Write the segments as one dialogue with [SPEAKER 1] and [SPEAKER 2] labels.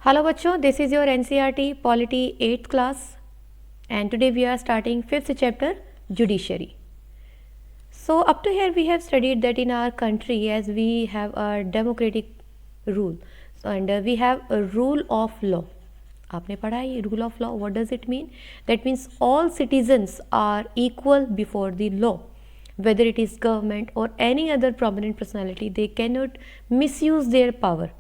[SPEAKER 1] Hello बच्चों, this is your NCERT Polity 8th class and today we are starting 5th chapter Judiciary. So up to here we have studied that in our country as we have a democratic rule and we have a rule of law. आपने पढ़ा है ये rule of law, what does it mean? That means all citizens are equal before the law. Whether it is government or any other prominent personality, they cannot misuse their power.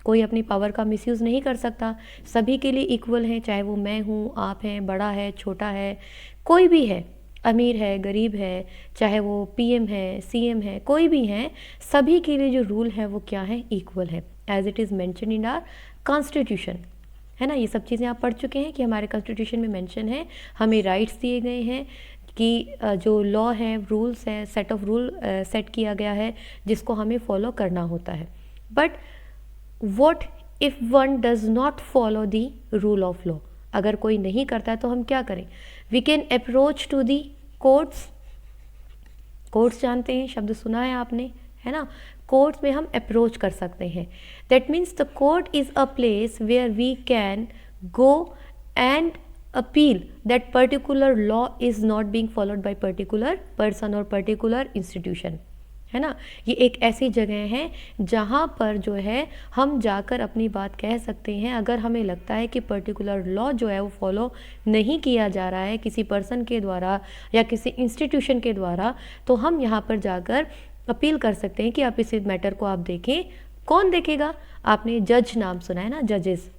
[SPEAKER 1] कोई अपनी power का misuse नहीं कर सकता, सभी के लिए equal हैं, चाहे वो मैं हूँ, आप हैं, बड़ा है, छोटा है, कोई भी है, अमीर है, गरीब है, चाहे वो पीएम है, सीएम है, कोई भी है, सभी के लिए जो रूल है वो क्या है, इक्वल है, as it is mention in our constitution, है ना। ये सब चीज़ें आप पढ़ चुके हैं कि हमारे कॉन्स्टिट्यूशन में मेंशन है, हमें राइट्स दिए गए हैं कि जो लॉ है, रूल्स हैं, सेट ऑफ रूल सेट किया गया है जिसको हमें फॉलो करना होता है। But what if one does not follow the rule of law, अगर कोई नहीं करता है तो हम क्या करें? We can approach to the courts. Courts जानते हैं, शब्द सुना है आपने, है ना। कोर्ट्स में हम अप्रोच कर सकते हैं। That means the court is a place where we can go and appeal that particular law is not being followed by particular person और पर्टिकुलर इंस्टीट्यूशन, है ना। ये एक ऐसी जगह है जहाँ पर जो है हम जाकर अपनी बात कह सकते हैं। अगर हमें लगता है कि पर्टिकुलर लॉ जो है वो फॉलो नहीं किया जा रहा है किसी पर्सन के द्वारा या किसी इंस्टीट्यूशन के द्वारा, तो हम यहाँ पर जाकर अपील कर सकते हैं कि आप इस मैटर को आप देखें। कौन देखेगा? आपने जज नाम सुना है ना, जजेस।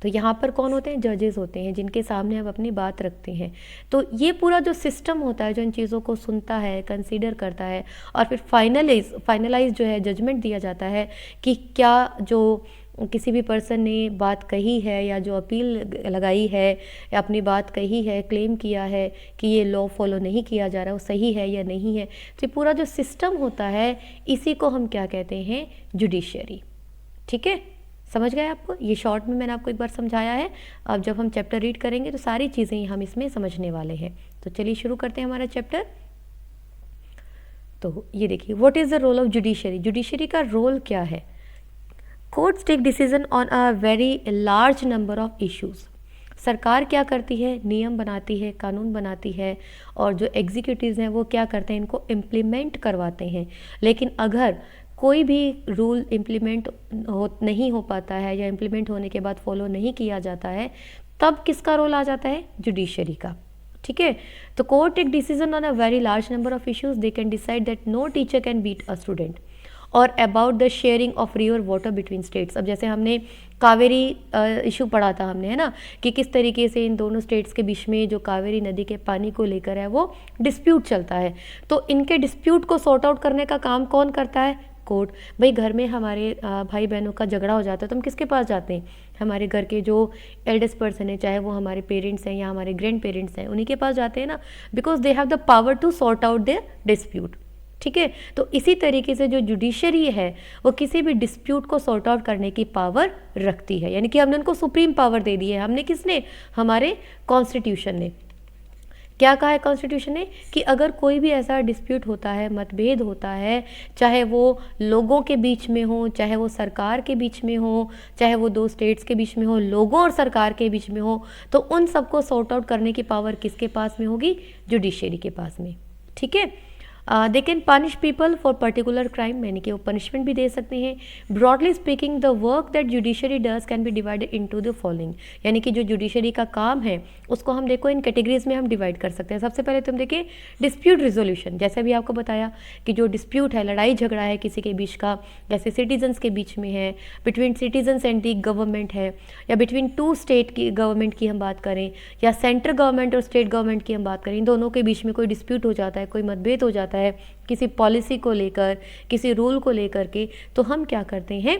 [SPEAKER 1] तो यहाँ पर कौन होते हैं? जजेस होते हैं जिनके सामने हम अपनी बात रखते हैं। तो ये पूरा जो सिस्टम होता है जो इन चीज़ों को सुनता है, कंसीडर करता है और फिर फाइनलाइज जो है जजमेंट दिया जाता है कि क्या जो किसी भी पर्सन ने बात कही है या जो अपील लगाई है या अपनी बात कही है, क्लेम किया है कि ये लॉ फॉलो नहीं किया जा रहा, वो सही है या नहीं है। तो ये पूरा जो सिस्टम होता है इसी को हम क्या कहते हैं? जुडिशरी। ठीक है, समझ गए आपको? ये शॉर्ट में मैंने आपको एक बार समझाया है। अब जब हम चैप्टर रीड करेंगे तो सारी चीज़ें हम इसमें समझने वाले हैं। तो चलिए शुरू करते हैं हमारा चैप्टर। तो ये देखिए, what is the role of judiciary. Judiciary का रोल क्या है? Courts take decision on a very large number of issues. सरकार क्या करती है? नियम बनाती है, कानून बनाती है और जो एग्जीक्यूटिव्स हैं वो क्या करते हैं? इनको इम्प्लीमेंट करवाते हैं। लेकिन अगर कोई भी रूल इम्प्लीमेंट नहीं हो पाता है या इम्प्लीमेंट होने के बाद फॉलो नहीं किया जाता है, तब किसका रोल आ जाता है? जुडिशरी का। ठीक है, तो court take decision on a very large number of issues. They can decide that no teacher can beat a student और about the sharing of river water between states. अब जैसे हमने कावेरी इशू पढ़ा था हमने, है ना, कि किस तरीके से इन दोनों स्टेट्स के बीच में जो कावेरी नदी के पानी को लेकर है वो डिस्प्यूट चलता है। तो इनके डिस्प्यूट को सॉर्ट आउट करने का काम कौन करता है? कोर्ट। भाई घर में हमारे भाई बहनों का झगड़ा हो जाता है तो हम किसके पास जाते हैं? हमारे घर के जो एल्डेस्ट पर्सन है, चाहे वो हमारे पेरेंट्स हैं या हमारे ग्रैंड पेरेंट्स हैं, उन्हीं के पास जाते हैं ना, because they have the power to sort out their dispute. ठीक है, तो इसी तरीके से जो जुडिशरी है वो किसी भी डिस्प्यूट को सॉर्ट आउट करने की पावर रखती है। यानी कि हमने उनको सुप्रीम पावर दे दी है। हमने किसने? हमारे कॉन्स्टिट्यूशन ने। क्या कहा है कॉन्स्टिट्यूशन ने? कि अगर कोई भी ऐसा डिस्प्यूट होता है, मतभेद होता है, चाहे वो लोगों के बीच में हो, चाहे वो सरकार के बीच में हो, चाहे वो दो स्टेट्स के बीच में हो, लोगों और सरकार के बीच में हो, तो उन सबको सॉर्ट आउट करने की पावर किसके पास में होगी? जुडिशरी के पास में। ठीक है, they can punish people for particular crime, यानी कि वो पनिशमेंट भी दे सकते हैं। Broadly speaking the work that judiciary does can be divided into the following, यानी कि जो जुडिशरी का काम है उसको हम देखो इन कैटेगरीज में हम डिवाइड कर सकते हैं। सबसे पहले तो हम देखें डिस्प्यूट रिजोल्यूशन। जैसे भी आपको बताया कि जो डिस्प्यूट है, लड़ाई झगड़ा है किसी के बीच का, जैसे सिटीजन्स के बीच में है, between citizens and the government है, या बिटवीन टू स्टेट की गवर्नमेंट की हम बात करें, या सेंट्रल गवर्नमेंट और स्टेट गवर्नमेंट की हम बात करें, इन दोनों के बीच में कोई डिस्प्यूट हो जाता है, कोई मतभेद हो जाता है किसी पॉलिसी को लेकर, किसी रूल को लेकर के, तो हम क्या करते हैं?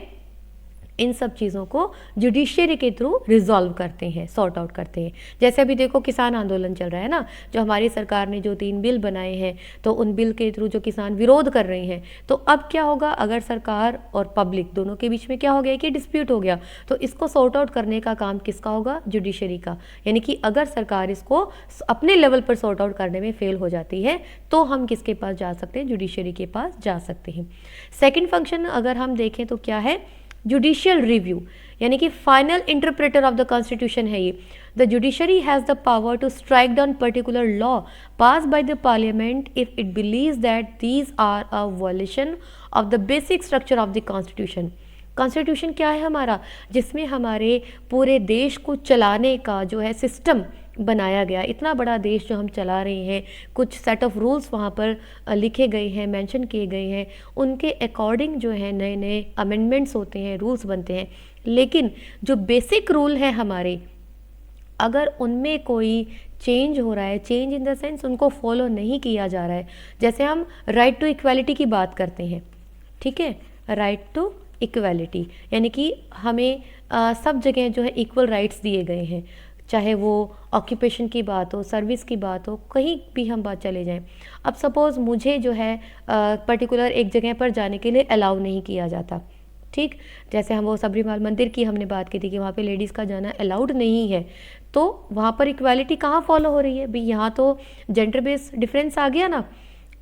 [SPEAKER 1] इन सब चीज़ों को जुडिशरी के थ्रू रिजॉल्व करते हैं, सॉर्ट आउट करते हैं। जैसे अभी देखो किसान आंदोलन चल रहा है ना, जो हमारी सरकार ने जो 3 बिल बनाए हैं, तो उन बिल के थ्रू जो किसान विरोध कर रहे हैं, तो अब क्या होगा? अगर सरकार और पब्लिक दोनों के बीच में क्या हो गया कि डिस्प्यूट हो गया, तो इसको सॉर्ट आउट करने का काम किसका होगा? जुडिशरी का। यानी कि अगर सरकार इसको अपने लेवल पर सॉर्ट आउट करने में फेल हो जाती है तो हम किसके पास जा सकते हैं? जुडिशरी के पास जा सकते हैं। सेकेंड फंक्शन अगर हम देखें तो क्या है? जुडिशियल रिव्यू, यानी कि final interpreter of the constitution है ये। The judiciary has the power to strike down particular law pass by the parliament if it believes that these are a violation of the basic structure of the constitution. Constitution क्या है हमारा, जिसमें हमारे पूरे देश को चलाने का जो है सिस्टम बनाया गया। इतना बड़ा देश जो हम चला रहे हैं, कुछ सेट ऑफ रूल्स वहाँ पर लिखे गए हैं, मेंशन किए गए हैं, उनके अकॉर्डिंग जो है नए नए अमेंडमेंट्स होते हैं, रूल्स बनते हैं। लेकिन जो बेसिक रूल है हमारे, अगर उनमें कोई चेंज हो रहा है, चेंज इन द सेंस उनको फॉलो नहीं किया जा रहा है, जैसे हम राइट टू इक्वालिटी की बात करते हैं, ठीक है, राइट टू इक्वालिटी यानी कि हमें सब जगह जो है इक्वल राइट्स दिए गए हैं, चाहे वो ऑक्यूपेशन की बात हो, सर्विस की बात हो, कहीं भी हम बात चले जाएं। अब सपोज़ मुझे जो है पर्टिकुलर एक जगह पर जाने के लिए अलाउ नहीं किया जाता, ठीक, जैसे हम वो सबरीमाल मंदिर की हमने बात की थी कि वहाँ पे लेडीज़ का जाना अलाउड नहीं है, तो वहाँ पर इक्वालिटी कहाँ फॉलो हो रही है भाई, यहाँ तो जेंडर बेस्ड डिफरेंस आ गया ना,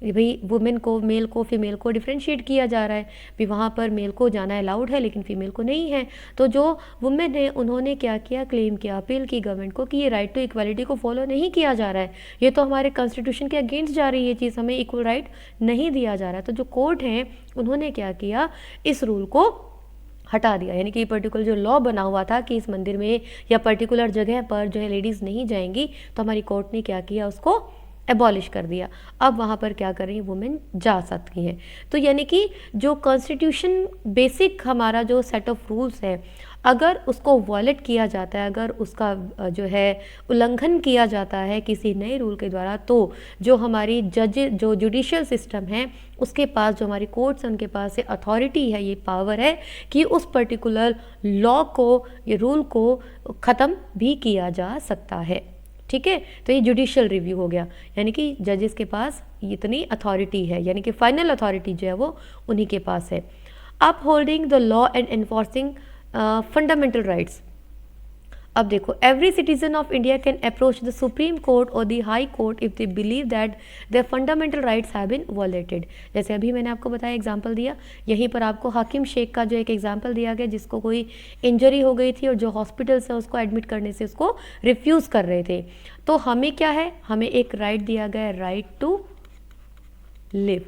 [SPEAKER 1] भाई वुमेन को, मेल को, फीमेल को डिफ्रेंशिएट किया जा रहा है, भी वहाँ पर मेल को जाना अलाउड है लेकिन फीमेल को नहीं है। तो जो वुमेन है उन्होंने क्या किया, क्लेम किया, अपील की गवर्नमेंट को कि ये राइट टू इक्वालिटी को फॉलो नहीं किया जा रहा है, ये तो हमारे कॉन्स्टिट्यूशन के अगेंस्ट जा रही है चीज़, हमें इक्वल राइट नहीं दिया जा रहा है। तो जो कोर्ट हैं उन्होंने क्या किया, इस रूल को हटा दिया, यानी कि पर्टिकुलर जो लॉ बना हुआ था कि इस मंदिर में या पर्टिकुलर जगह पर जो है लेडीज़ नहीं जाएंगी, तो हमारी कोर्ट ने क्या किया, उसको एबॉलिश कर दिया। अब वहाँ पर क्या कर रही हैं, वुमेन जा सकती हैं। तो यानी कि जो कॉन्स्टिट्यूशन बेसिक हमारा जो सेट ऑफ रूल्स है, अगर उसको वॉयलेट किया जाता है, अगर उसका जो है उल्लंघन किया जाता है किसी नए रूल के द्वारा, तो जो हमारी जज, जो जुडिशियल सिस्टम है, उसके पास, जो हमारी कोर्ट्स हैं उनके पास ये अथॉरिटी है, ये पावर है कि उस पर्टिकुलर लॉ को, ये रूल को ख़त्म भी किया जा सकता है, ठीक है। तो ये जुडिशियल रिव्यू हो गया, यानी कि जजेस के पास इतनी अथॉरिटी है, यानी कि फाइनल अथॉरिटी जो है वो उन्हीं के पास है। Upholding the law and enforcing fundamental rights. अब देखो, every citizen of India can approach the supreme court और the high court if they believe that their fundamental rights have been violated. जैसे अभी मैंने आपको बताया, एग्जांपल दिया, यहीं पर आपको हाकिम शेख का जो एक एग्जांपल दिया गया, जिसको कोई इंजरी हो गई थी और जो हॉस्पिटल से उसको एडमिट करने से उसको रिफ्यूज़ कर रहे थे। तो हमें क्या है, हमें एक राइट दिया गया है, राइट टू लिव,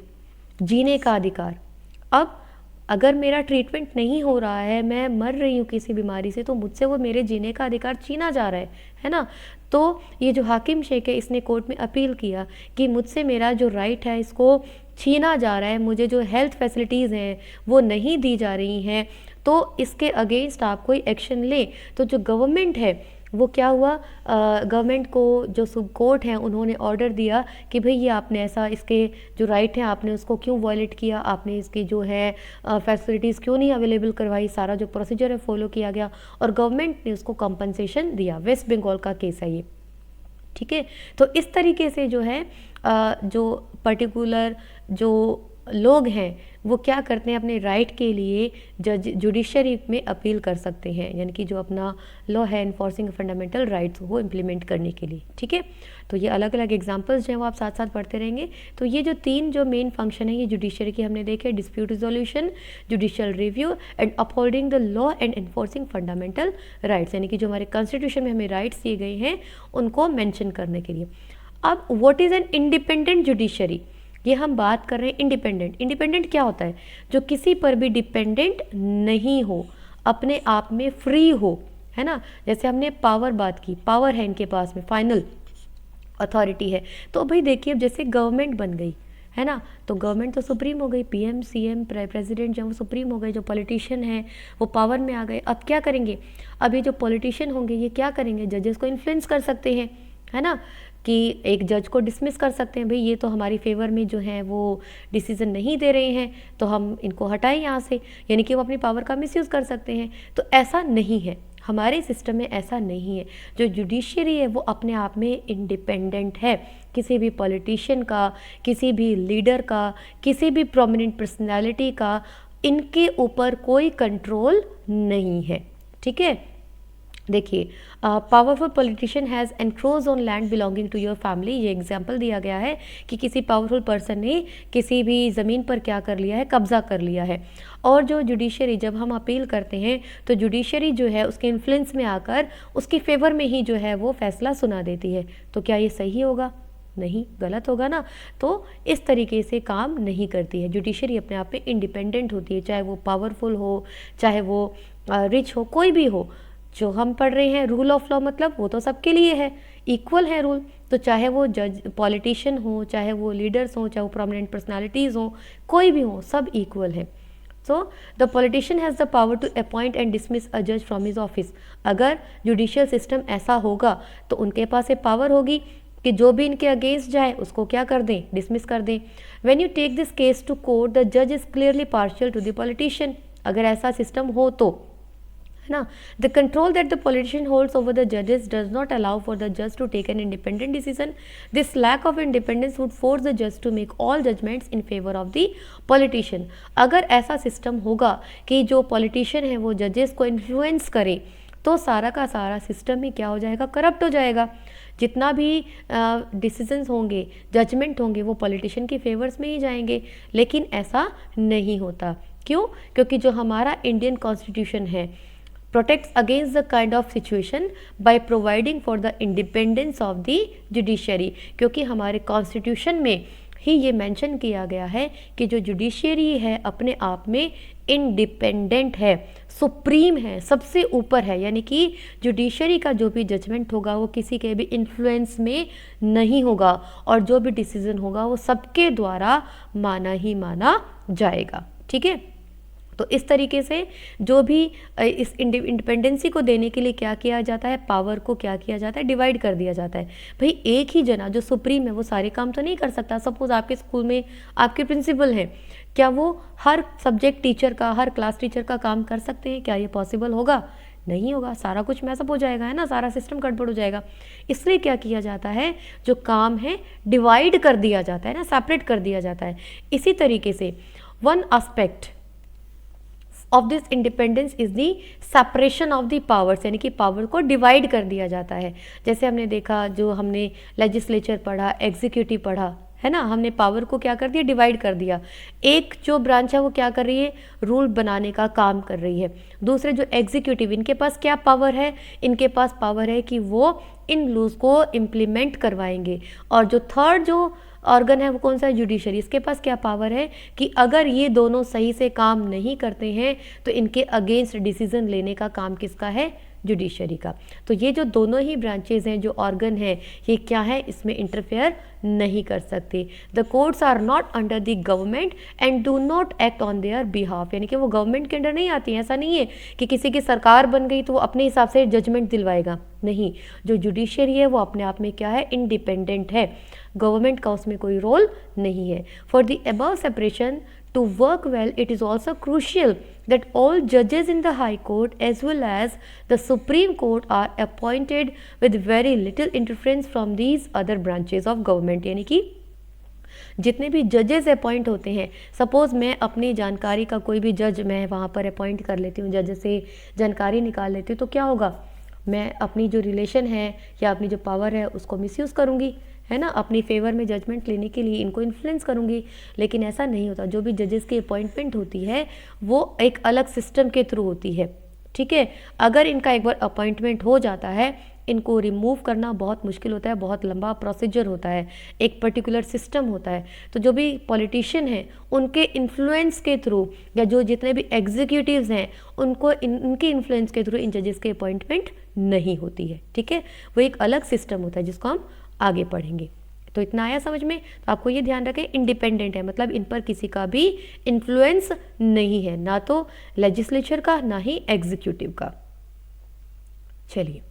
[SPEAKER 1] जीने का अधिकार। अब अगर मेरा ट्रीटमेंट नहीं हो रहा है, मैं मर रही हूँ किसी बीमारी से, तो मुझसे वो मेरे जीने का अधिकार छीना जा रहा है ना। तो ये जो हाकिम शेख है, इसने कोर्ट में अपील किया कि मुझसे मेरा जो राइट है इसको छीना जा रहा है, मुझे जो हेल्थ फैसिलिटीज़ हैं वो नहीं दी जा रही हैं, तो इसके अगेंस्ट आप कोई एक्शन लें। तो जो गवर्नमेंट है वो क्या हुआ, गवर्नमेंट को जो सब कोर्ट हैं उन्होंने ऑर्डर दिया कि भाई ये आपने ऐसा, इसके जो राइट हैं आपने उसको क्यों वॉयलेट किया, आपने इसकी जो है फैसिलिटीज़ क्यों नहीं अवेलेबल करवाई, सारा जो प्रोसीजर है फॉलो किया गया और गवर्नमेंट ने उसको कंपनसेशन दिया। वेस्ट बंगाल का केस है ये, ठीक है। तो इस तरीके से जो है जो पर्टिकुलर जो लोग हैं वो क्या करते हैं, अपने राइट के लिए जज जुडिशरी में अपील कर सकते हैं, यानी कि जो अपना लॉ है इन्फोर्सिंग फंडामेंटल राइट्स वो इम्प्लीमेंट करने के लिए, ठीक है। तो ये अलग अलग एग्जांपल्स जो हैं वो आप साथ साथ पढ़ते रहेंगे। तो ये जो तीन जो मेन फंक्शन है ये जुडिशरी की हमने देखे, dispute resolution, judicial review and upholding the law and enforcing fundamental rights, यानी कि जो हमारे कॉन्स्टिट्यूशन में हमें राइट्स दिए गए हैं उनको मैंशन करने के लिए। अब what is an independent judiciary, ये हम बात कर रहे हैं इंडिपेंडेंट। इंडिपेंडेंट क्या होता है, जो किसी पर भी डिपेंडेंट नहीं हो, अपने आप में फ्री हो, है ना। जैसे हमने पावर बात की, पावर है इनके पास में, फाइनल अथॉरिटी है। तो भाई देखिए, अब जैसे गवर्नमेंट बन गई है ना, तो गवर्नमेंट तो सुप्रीम हो गई, पीएम सीएम प्रेसिडेंट जो वो सुप्रीम हो गए, जो पॉलिटिशियन है वो पावर में आ गए। अब क्या करेंगे, अब ये जो पॉलिटिशियन होंगे ये क्या करेंगे, जजेस को इन्फ्लुएंस कर सकते हैं, है ना, कि एक जज को डिसमिस कर सकते हैं, भाई ये तो हमारी फेवर में जो है वो डिसीजन नहीं दे रहे हैं, तो हम इनको हटाएं यहाँ से, यानी कि वो अपनी पावर का मिसयूज़ कर सकते हैं। तो ऐसा नहीं है, हमारे सिस्टम में ऐसा नहीं है। जो जुडिशरी है वो अपने आप में इंडिपेंडेंट है, किसी भी पॉलिटिशियन का, किसी भी लीडर का, किसी भी प्रोमिनेंट पर्सनैलिटी का इनके ऊपर कोई कंट्रोल नहीं है, ठीक है। देखिए, powerful politician has encroach on land belonging to your family, ये एग्जाम्पल दिया गया है कि किसी पावरफुल पर्सन ने किसी भी ज़मीन पर क्या कर लिया है, कब्जा कर लिया है। और जो जुडिशरी, जब हम अपील करते हैं तो जुडिशरी जो है उसके इन्फ्लुएंस में आकर उसके फेवर में ही जो है वो फैसला सुना देती है। तो क्या ये सही होगा? नहीं, गलत होगा ना। तो इस तरीके से काम नहीं करती है जुडिशरी, अपने आप में इंडिपेंडेंट होती है, चाहे वो पावरफुल हो, चाहे वो रिच हो, कोई भी हो। जो हम पढ़ रहे हैं रूल ऑफ लॉ, मतलब वो तो सबके लिए है, इक्वल है रूल। तो चाहे वो जज, पॉलिटिशियन हो, चाहे वो लीडर्स हो, चाहे वो प्रोमिनेंट पर्सनालिटीज़ हो, कोई भी हो, सब इक्वल है। So the politician has the power to appoint and dismiss a जज फ्रॉम हिज ऑफिस। अगर जुडिशियल सिस्टम ऐसा होगा तो उनके पास ये पावर होगी कि जो भी इनके अगेंस्ट जाए उसको क्या कर दें, डिसमिस कर दें। When you take this case to court the जज is clearly partial two the politician. अगर ऐसा सिस्टम हो तो, है ना, the control that the politician holds over the जजेस does not allow for the जज to take an independent decision. This lack of independence would force the जज to make all judgements in favour of the politician. अगर ऐसा system होगा कि जो politician है वो जजेस को इन्फ्लुएंस करे, तो सारा का सारा सिस्टम ही क्या हो जाएगा, करप्ट हो जाएगा। जितना भी डिसीजंस होंगे, जजमेंट होंगे, वो पॉलिटिशियन के फेवर्स में ही जाएंगे। लेकिन ऐसा नहीं होता। क्यों? क्योंकि जो हमारा इंडियन कॉन्स्टिट्यूशन है protects against the kind of situation by providing for the independence of the judiciary। क्योंकि हमारे कॉन्स्टिट्यूशन में ही ये मेंशन किया गया है कि जो जुडिशियरी है अपने आप में इंडिपेंडेंट है, सुप्रीम है, सबसे ऊपर है। यानी कि जुडिशियरी का जो भी जजमेंट होगा वो किसी के भी इन्फ्लुएंस में नहीं होगा, और जो भी डिसीजन होगा वो सबके द्वारा माना ही माना जाएगा। ठीक है, तो इस तरीके से जो भी इस इंडिपेंडेंसी को देने के लिए क्या किया जाता है, पावर को क्या किया जाता है, डिवाइड कर दिया जाता है। भाई एक ही जना जो सुप्रीम है वो सारे काम तो नहीं कर सकता। सपोज आपके स्कूल में आपके प्रिंसिपल हैं, क्या वो हर सब्जेक्ट टीचर का, हर क्लास टीचर का काम कर सकते हैं? क्या ये पॉसिबल होगा? नहीं होगा, सारा कुछ मैसअप हो जाएगा, है ना, सारा सिस्टम गड़बड़ हो जाएगा। इसलिए क्या किया जाता है, जो काम है डिवाइड कर दिया जाता है ना, सेपरेट कर दिया जाता है। इसी तरीके से one aspect of this independence is the separation of the powers, यानी कि पावर को डिवाइड कर दिया जाता है। जैसे हमने देखा, जो हमने लेजिस्लेचर पढ़ा, एग्जीक्यूटिव पढ़ा, है ना, हमने पावर को क्या कर दिया, डिवाइड कर दिया। एक जो ब्रांच है वो क्या कर रही है, रूल बनाने का काम कर रही है। दूसरे जो एग्जीक्यूटिव, इनके पास क्या पावर है, इनके पास पावर है कि वो इन लूज को इम्प्लीमेंट करवाएंगे। और जो थर्ड जो ऑर्गन है वो कौन सा है, जुडिशरी। इसके पास क्या पावर है कि अगर ये दोनों सही से काम नहीं करते हैं तो इनके अगेंस्ट डिसीजन लेने का काम किसका है, जुडिशरी का। तो ये जो दोनों ही ब्रांचेज हैं, जो ऑर्गन है, ये क्या है, इसमें इंटरफेयर नहीं कर सकते। The courts are not under the government and do not act on their behalf, यानी कि वो गवर्नमेंट के अंडर नहीं आती हैं। ऐसा नहीं है कि किसी की सरकार बन गई तो वो अपने हिसाब से जजमेंट दिलवाएगा, नहीं। जो जुडिशरी है वो अपने आप में क्या है, इंडिपेंडेंट है, गवर्नमेंट का उसमें कोई रोल नहीं है। For the above separation to work well, it is also crucial that all judges in the High Court as well as the Supreme Court are appointed with very little interference from these other branches of government। यानी कि जितने भी जजेस appoint होते हैं, suppose मैं अपनी जानकारी का कोई भी जज मैं वहाँ पर अपॉइंट कर लेती हूँ, जज से जानकारी निकाल लेती हूँ, तो क्या होगा, मैं अपनी जो रिलेशन है या अपनी जो पावर है उसको मिसयूज़ करूँगी, है ना, अपनी फेवर में जजमेंट लेने के लिए इनको इन्फ्लुएंस करूँगी। लेकिन ऐसा नहीं होता। जो भी जजेस की अपॉइंटमेंट होती है वो एक अलग सिस्टम के थ्रू होती है। ठीक है, अगर इनका एक बार अपॉइंटमेंट हो जाता है, इनको रिमूव करना बहुत मुश्किल होता है, बहुत लंबा प्रोसीजर होता है, एक पर्टिकुलर सिस्टम होता है। तो जो भी पॉलिटिशियन हैं उनके इन्फ्लुएंस के थ्रू, या जो जितने भी एग्जीक्यूटिव्स हैं उनको उनके इन्फ्लुएंस के थ्रू इन जजेस की अपॉइंटमेंट नहीं होती है। ठीक है, वो एक अलग सिस्टम होता है जिसको हम आगे पढ़ेंगे। तो इतना आया समझ में। तो आपको ये ध्यान रखें, इंडिपेंडेंट है, मतलब इन पर किसी का भी इन्फ्लुएंस नहीं है, ना तो लेजिस्लेचर का ना ही एग्जीक्यूटिव का। चलिए,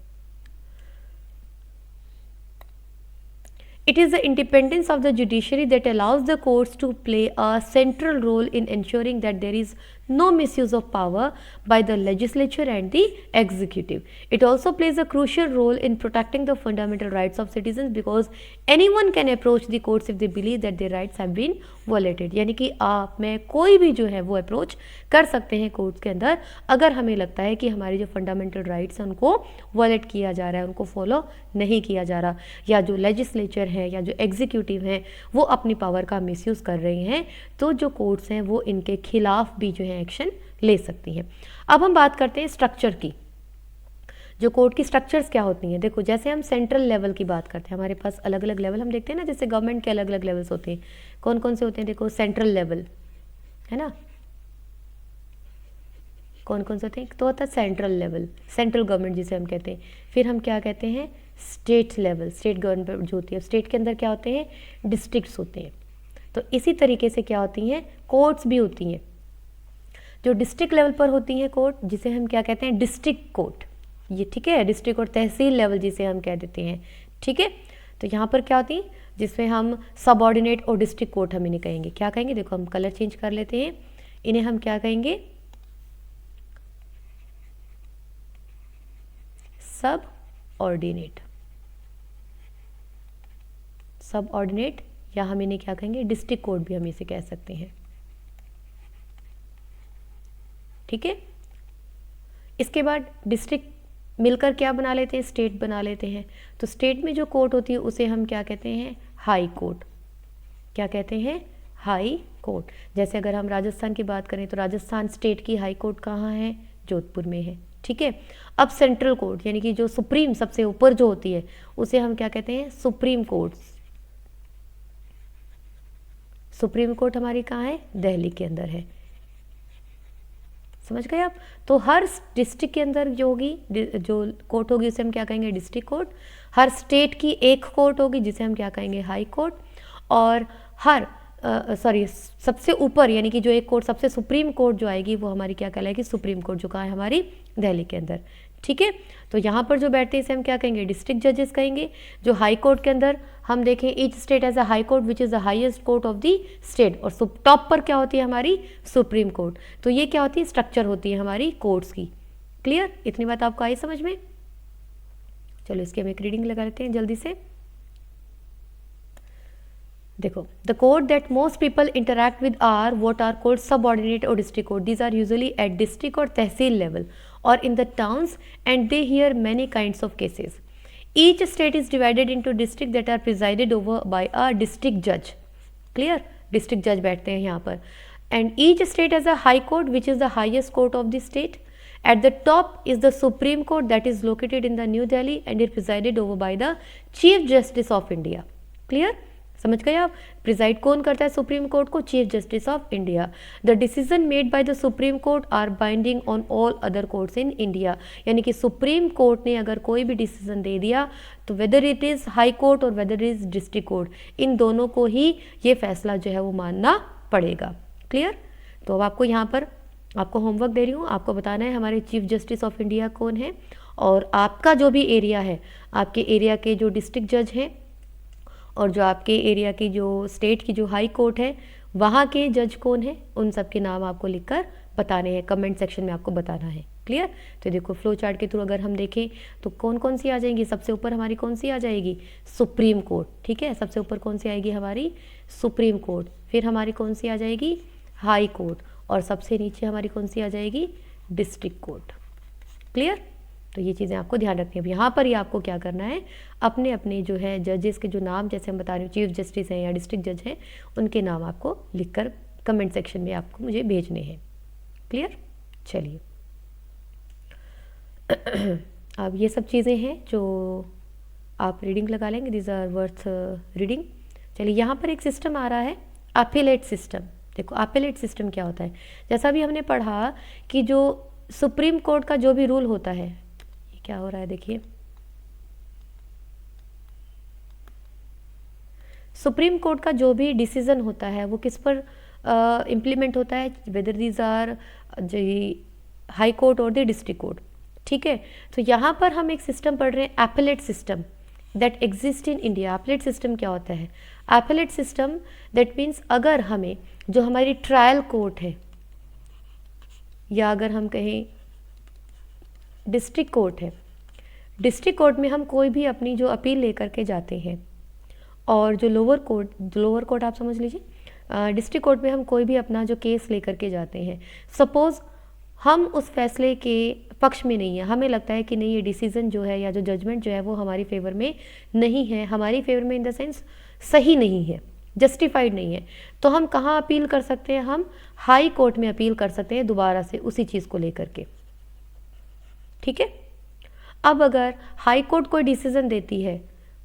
[SPEAKER 1] it is the independence of the judiciary that allows the courts to play a central role in ensuring that there is no misuse of power by the legislature and the executive. It also plays a crucial role in protecting the fundamental rights of citizens because anyone can approach the courts if they believe that their rights have been violated. यानी कि आप में कोई भी जो है वो approach कर सकते हैं कोर्ट्स के अंदर अगर हमें लगता है कि हमारी जो फंडामेंटल राइट्स हैं उनको वायलेट किया जा रहा है, उनको फॉलो नहीं किया जा रहा, या जो लेजिस्लेचर है या जो एग्जीक्यूटिव हैं वो अपनी पावर का मिसयूज़ कर रही हैं, तो जो कोर्ट्स हैं वो इनके खिलाफ भी जो है एक्शन ले सकती हैं। अब हम बात करते हैं स्ट्रक्चर की। जो कोर्ट की स्ट्रक्चर्स क्या होती हैं, देखो जैसे हम सेंट्रल लेवल की बात करते हैं, हमारे पास अलग अलग लेवल हम देखते हैं ना, जैसे गवर्नमेंट के अलग अलग लेवल्स होते हैं। कौन कौन से होते हैं, देखो सेंट्रल लेवल है ना, कौन कौन से होते हैं, तो होता है सेंट्रल लेवल, सेंट्रल गवर्नमेंट जिसे हम कहते हैं। फिर हम क्या कहते हैं, स्टेट लेवल, स्टेट गवर्नमेंट जो होती है। स्टेट के अंदर क्या होते हैं, डिस्ट्रिक्ट्स होते हैं। तो इसी तरीके से क्या होती हैं, कोर्ट्स भी होती हैं। जो डिस्ट्रिक्ट लेवल पर होती हैं कोर्ट, जिसे हम क्या कहते हैं, डिस्ट्रिक्ट कोर्ट, ये ठीक है, डिस्ट्रिक्ट और तहसील लेवल जिसे हम कह देते हैं, ठीक है। तो यहाँ पर क्या होती हैं, जिसमें हम सब ऑर्डिनेट और डिस्ट्रिक्ट कोर्ट हम इन्हें कहेंगे, क्या कहेंगे, देखो हम कलर चेंज कर लेते हैं, इन्हें हम क्या कहेंगे, सब ऑर्डिनेट, सब ऑर्डिनेट, या हम इन्हें क्या कहेंगे, डिस्ट्रिक्ट कोर्ट भी हम इसे कह सकते हैं, ठीक है। इसके बाद डिस्ट्रिक्ट मिलकर क्या बना लेते हैं, स्टेट बना लेते हैं। तो स्टेट में जो कोर्ट होती है उसे हम क्या कहते हैं, हाई कोर्ट, क्या कहते हैं, हाई कोर्ट। जैसे अगर हम राजस्थान की बात करें तो राजस्थान स्टेट की हाई कोर्ट कहाँ है, जोधपुर में है, ठीक है। अब सेंट्रल कोर्ट यानी कि जो सुप्रीम सबसे ऊपर जो होती है उसे हम क्या कहते हैं, सुप्रीम कोर्ट। सुप्रीम कोर्ट हमारी कहाँ है, दिल्ली के अंदर है, समझ गए आप। तो हर डिस्ट्रिक्ट के अंदर जो होगी, जो कोर्ट होगी उसे हम क्या कहेंगे, डिस्ट्रिक्ट कोर्ट। हर स्टेट की एक कोर्ट होगी जिसे हम क्या कहेंगे, हाई कोर्ट। और हर सबसे ऊपर यानी कि जो एक कोर्ट सबसे सुप्रीम कोर्ट जो आएगी वो हमारी क्या कहलाएगी, सुप्रीम कोर्ट, जो कहाँ है हमारी दिल्ली के अंदर, ठीक है। तो यहाँ पर जो बैठते हैं इसे हम क्या कहेंगे, डिस्ट्रिक्ट जजेस कहेंगे। जो हाई कोर्ट के अंदर हम देखें, each state as a high court which is the highest court of the state, और टॉप पर क्या होती है हमारी, सुप्रीम कोर्ट। तो ये क्या होती है, स्ट्रक्चर होती है हमारी कोर्ट्स की। क्लियर, इतनी बात आपको आई समझ में। चलो इसकी हम एक रीडिंग लगा लेते हैं जल्दी से। देखो, the court that most people interact with are what are called subordinate और district court. These are usually at district और तहसील लेवल और in the towns, and they hear many kinds of cases. Each state is divided into districts that are presided over by a district judge. Clear? District judge बैठते हैं यहाँ पर. And each state has a high court which is the highest court of the state. At the top is the Supreme Court that is located in the New Delhi and is presided over by the Chief Justice of India. Clear? समझ गए आप। Preside कौन करता है supreme court को, chief justice of India. The decision made by the supreme court are binding on all other courts in India. यानी कि supreme court ने अगर कोई भी डिसीजन दे दिया तो whether it is high court और वेदर इज डिस्ट्रिक्ट कोर्ट, इन दोनों को ही ये फैसला जो है वो मानना पड़ेगा। क्लियर। तो अब आपको यहाँ पर आपको होमवर्क दे रही हूँ, आपको बताना है हमारे चीफ जस्टिस ऑफ इंडिया कौन है, और आपका जो भी एरिया है, आपके एरिया के जो डिस्ट्रिक्ट जज हैं और जो आपके एरिया की जो स्टेट की जो हाई कोर्ट है वहाँ के जज कौन है, उन सब के नाम आपको लिखकर बताने हैं, कमेंट सेक्शन में आपको बताना है। क्लियर। तो देखो फ्लो चार्ट के थ्रू अगर हम देखें तो कौन कौन सी आ जाएंगी, सबसे ऊपर हमारी कौन सी आ जाएगी, सुप्रीम कोर्ट। ठीक है, सबसे ऊपर कौन सी आएगी हमारी, सुप्रीम कोर्ट। फिर हमारी कौन सी आ जाएगी, हाई कोर्ट, और सबसे नीचे हमारी कौन सी आ जाएगी, डिस्ट्रिक्ट कोर्ट। क्लियर। तो ये चीज़ें आपको ध्यान रखनी है। अब यहाँ पर ही आपको क्या करना है, अपने अपने जो है जजेस के जो नाम, जैसे हम बता रहे हो चीफ जस्टिस हैं या डिस्ट्रिक्ट जज हैं, उनके नाम आपको लिखकर कमेंट सेक्शन में आपको मुझे भेजने हैं। क्लियर। चलिए अब ये सब चीज़ें हैं जो आप रीडिंग लगा लेंगे, दिस आर वर्थ रीडिंग। चलिए यहाँ पर एक सिस्टम आ रहा है, अपीलेट सिस्टम। देखो अपीलेट सिस्टम क्या होता है, जैसा भी हमने पढ़ा कि जो सुप्रीम कोर्ट का जो भी रूल होता है, ये क्या हो रहा है देखिए, सुप्रीम कोर्ट का जो भी डिसीजन होता है वो किस पर इम्प्लीमेंट होता है, whether these are high court और द डिस्ट्रिक्ट कोर्ट। ठीक है, तो यहाँ पर हम एक सिस्टम पढ़ रहे हैं, appellate system that exist in India. Appellate system क्या होता है, अपीलेट सिस्टम दैट मीन्स अगर हमें जो हमारी ट्रायल कोर्ट है, या अगर हम कहें डिस्ट्रिक्ट कोर्ट है, डिस्ट्रिक्ट कोर्ट में हम कोई भी अपनी जो अपील लेकर के जाते हैं, और जो लोअर कोर्ट आप समझ लीजिए, डिस्ट्रिक्ट कोर्ट में हम कोई भी अपना जो केस लेकर के जाते हैं, सपोज़ हम उस फैसले के पक्ष में नहीं है, हमें लगता है कि नहीं ये डिसीज़न जो है या जो जजमेंट जो है वो हमारी फेवर में नहीं है, हमारी फेवर में इन द सेंस सही नहीं है, जस्टिफाइड नहीं है, तो हम कहाँ अपील कर सकते हैं? हम हाई कोर्ट में अपील कर सकते हैं दोबारा से उसी चीज़ को लेकर के। ठीक है, अब अगर हाई कोर्ट कोई डिसीज़न देती है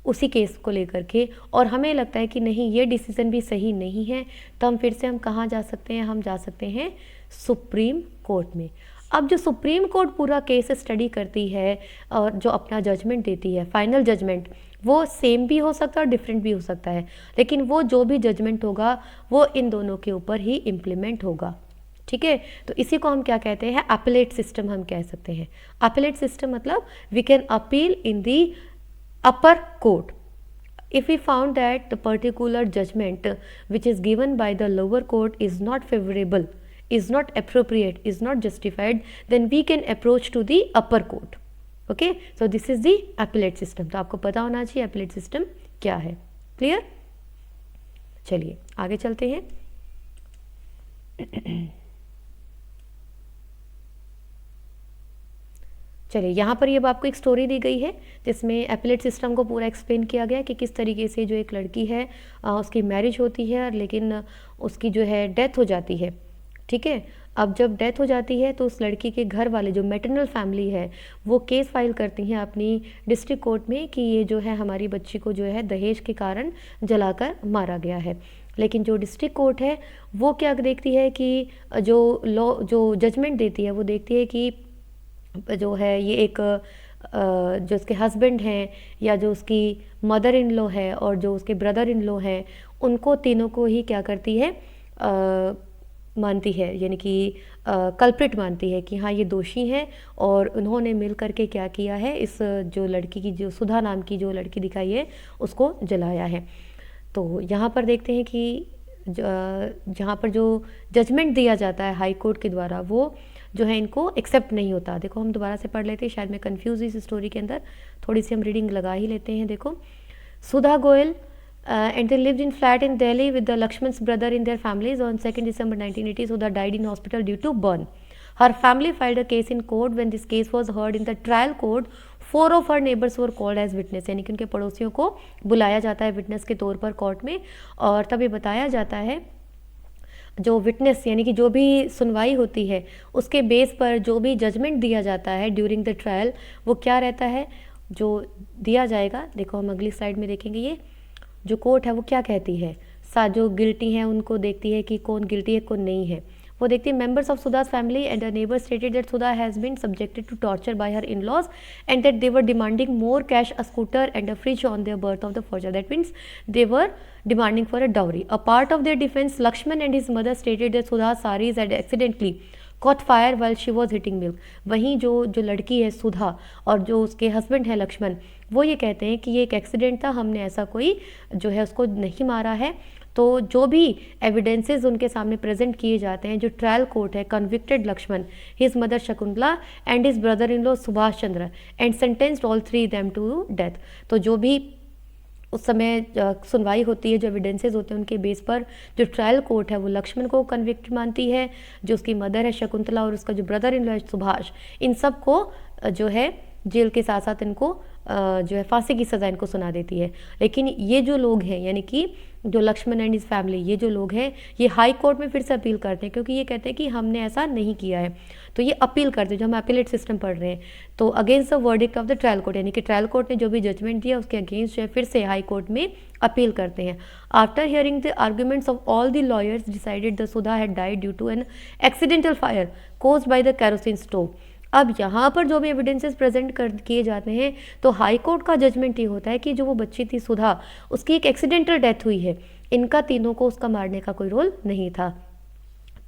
[SPEAKER 1] उसी केस को लेकर के और हमें लगता है कि नहीं ये डिसीज़न भी सही नहीं है, तो हम फिर से हम कहाँ जा सकते हैं? हम जा सकते हैं सुप्रीम कोर्ट में। अब जो सुप्रीम कोर्ट पूरा केस स्टडी करती है और जो अपना जजमेंट देती है, फाइनल जजमेंट, वो सेम भी हो सकता है और डिफरेंट भी हो सकता है, लेकिन वो जो भी जजमेंट होगा वो इन दोनों के ऊपर ही इम्प्लीमेंट होगा। ठीक है, तो इसी को हम क्या कहते हैं? अपीलेट सिस्टम हम कह सकते हैं। अपीलेट सिस्टम मतलब we can appeal in the upper court if we found that the particular judgment which is given by the lower court is not favorable, is not appropriate, is not justified, then we can approach to the upper court. Okay, so this is the appellate system. तो आपको पता होना चाहिए appellate system क्या है। Clear? चलिए आगे चलते हैं। चलिए यहाँ पर ये आपको एक स्टोरी दी गई है जिसमें अपीलेट सिस्टम को पूरा एक्सप्लेन किया गया कि किस तरीके से जो एक लड़की है उसकी मैरिज होती है लेकिन उसकी जो है डेथ हो जाती है। ठीक है, अब जब डेथ हो जाती है तो उस लड़की के घर वाले जो मैटरनल फैमिली है वो केस फाइल करती हैं अपनी डिस्ट्रिक्ट कोर्ट में कि ये जो है हमारी बच्ची को जो है दहेज के कारण जलाकर मारा गया है। लेकिन जो डिस्ट्रिक्ट कोर्ट है वो क्या देखती है कि जो जजमेंट देती है वो देखती है कि जो है ये एक जो उसके हस्बैंड हैं या जो उसकी मदर इन लॉ है और जो उसके ब्रदर इन लॉ हैं उनको तीनों को ही क्या करती है? मानती है, यानी कि कल्प्रिट मानती है कि हाँ ये दोषी हैं और उन्होंने मिल करके क्या किया है, इस जो लड़की की जो सुधा नाम की जो लड़की दिखाई है उसको जलाया है। तो यहाँ पर देखते हैं कि जहाँ पर जो जजमेंट दिया जाता है हाई कोर्ट के द्वारा वो जो है इनको एक्सेप्ट नहीं होता। देखो हम दोबारा से पढ़ लेते हैं, शायद मैं कंफ्यूज इस स्टोरी के अंदर, थोड़ी सी हम रीडिंग लगा ही लेते हैं। देखो, सुधा Goyal and they lived in flat in Delhi with the Lakshman's brother in their families. On 2nd December 1980, Sudha died in hospital due to burn. Her family filed a case in court. When this case was heard in the trial court, 4 of her neighbors were called as witness. यानी कि उनके पड़ोसियों को बुलाया जाता है witness के तौर पर कोर्ट में, और तब ये बताया जाता है जो विटनेस यानी कि जो भी सुनवाई होती है उसके बेस पर जो भी जजमेंट दिया जाता है ड्यूरिंग द ट्रायल वो क्या रहता है जो दिया जाएगा। देखो हम अगली स्लाइड में देखेंगे, ये जो कोर्ट है वो क्या कहती है, जो गिल्टी हैं उनको देखती है कि कौन गिल्टी है कौन नहीं है। वो देखती है members of Sudha's family and her neighbors stated that Sudha has been subjected to torture by her in-laws and that they were demanding more cash, a scooter and a fridge on their birth of the first child. That means they were demanding for a dowry. A part of their defense, Lakshman and his mother stated that Sudha's sarees had accidentally caught fire while she was hitting milk. वहीं जो लड़की है सुधा और जो उसके husband है लक्ष्मण वो ये कहते हैं कि ये एक एक्सीडेंट था, हमने ऐसा कोई जो है उसको नहीं मारा है। तो जो भी एविडेंसेस उनके सामने प्रेजेंट किए जाते हैं, जो ट्रायल कोर्ट है convicted Lakshman, his mother Shakuntala and his brother in law Subhash Chandra and sentenced all 3 them to death. तो जो भी उस समय सुनवाई होती है, जो एविडेंसेस होते हैं उनके बेस पर जो ट्रायल कोर्ट है वो लक्ष्मण को कन्विक्ट मानती है, जो उसकी मदर है शकुंतला और उसका जो ब्रदर इन लॉ है सुभाष, इन सब को जो है जेल के साथ साथ इनको जो है फांसी की सज़ा इनको सुना देती है। लेकिन ये जो लोग हैं यानी कि जो लक्ष्मण एंड हिज फैमिली, ये जो लोग हैं ये हाई कोर्ट में फिर से अपील करते हैं क्योंकि ये कहते हैं कि हमने ऐसा नहीं किया है। तो ये अपील करते हैं, जो हम अपीलेट सिस्टम पढ़ रहे हैं, तो against the verdict of the trial court, यानी कि ट्रायल कोर्ट ने जो भी जजमेंट दिया उसके अगेंस्ट जो है फिर से हाई कोर्ट में अपील करते हैं। After hearing the arguments of all the lawyers decided the Sudha had died due to an accidental fire caused by the kerosene stove. अब यहाँ पर जो भी एविडेंसेस प्रेजेंट किए जाते हैं तो हाई कोर्ट का जजमेंट ये होता है कि जो वो बच्ची थी सुधा, उसकी एक एक्सीडेंटल डेथ हुई है, इनका तीनों को उसका मारने का कोई रोल नहीं था।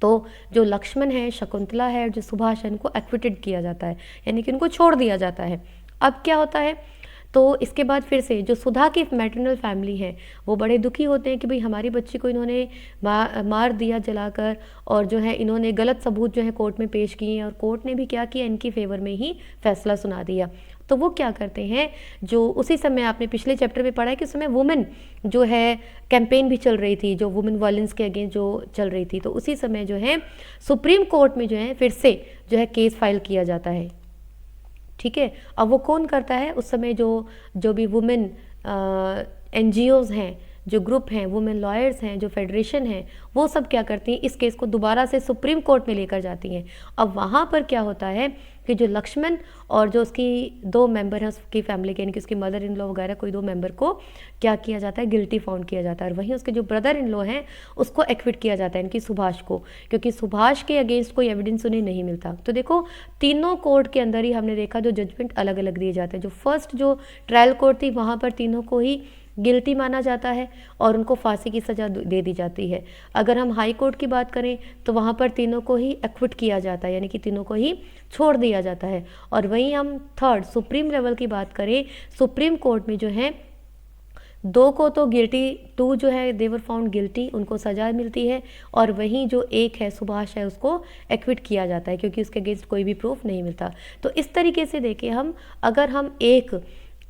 [SPEAKER 1] तो जो लक्ष्मण है, शकुंतला है और जो सुभाष है, इनको एक्विटेड किया जाता है, यानी कि उनको छोड़ दिया जाता है। अब क्या होता है, तो इसके बाद फिर से जो सुधा की मैटरनल फैमिली है वो बड़े दुखी होते हैं कि भाई हमारी बच्ची को इन्होंने मार दिया जलाकर, और जो है इन्होंने गलत सबूत जो है कोर्ट में पेश किए, और कोर्ट ने भी क्या किया, इनकी फेवर में ही फैसला सुना दिया। तो वो क्या करते हैं, जो उसी समय आपने पिछले चैप्टर में पढ़ा है कि उस समय वुमेन जो है कैंपेन भी चल रही थी, जो वुमेन वायलेंस के अगेंस्ट जो चल रही थी, तो उसी समय जो है सुप्रीम कोर्ट में जो है फिर से जो है केस फाइल किया जाता है। ठीक है, अब वो कौन करता है उस समय, जो भी वुमेन NGOs हैं, जो ग्रुप हैं, वुमेन लॉयर्स हैं, जो फेडरेशन हैं, वो सब क्या करती हैं, इस केस को दोबारा से सुप्रीम कोर्ट में लेकर जाती हैं। अब वहाँ पर क्या होता है कि जो लक्ष्मण और जो उसकी 2 मेंबर हैं उसकी फैमिली के, यानी कि उसकी मदर इन लॉ वगैरह कोई 2 मेंबर को क्या किया जाता है, गिल्टी फाउंड किया जाता है। और वहीं उसके जो ब्रदर इन लॉ हैं उसको एक्विट किया जाता है, यानी कि सुभाष को, क्योंकि सुभाष के अगेंस्ट कोई एविडेंस उन्हें नहीं मिलता। तो देखो तीनों कोर्ट के अंदर ही हमने देखा जो जजमेंट अलग अलग दिए जाते हैं। जो फर्स्ट जो ट्रायल कोर्ट थी वहाँ पर तीनों को ही गिल्टी माना जाता है और उनको फांसी की सज़ा दे दी जाती है। अगर हम हाई कोर्ट की बात करें तो वहाँ पर तीनों को ही एक्विट किया जाता है, यानी कि तीनों को ही छोड़ दिया जाता है। और वहीं हम थर्ड सुप्रीम लेवल की बात करें, सुप्रीम कोर्ट में जो है 2 को तो गिल्टी, 2 जो है देवर फाउंड गिल्टी, उनको सज़ा मिलती है, और वहीं जो 1 है सुभाष है उसको एक्विट किया जाता है क्योंकि उसके अगेंस्ट कोई भी प्रूफ नहीं मिलता। तो इस तरीके से देखिए हम, अगर हम एक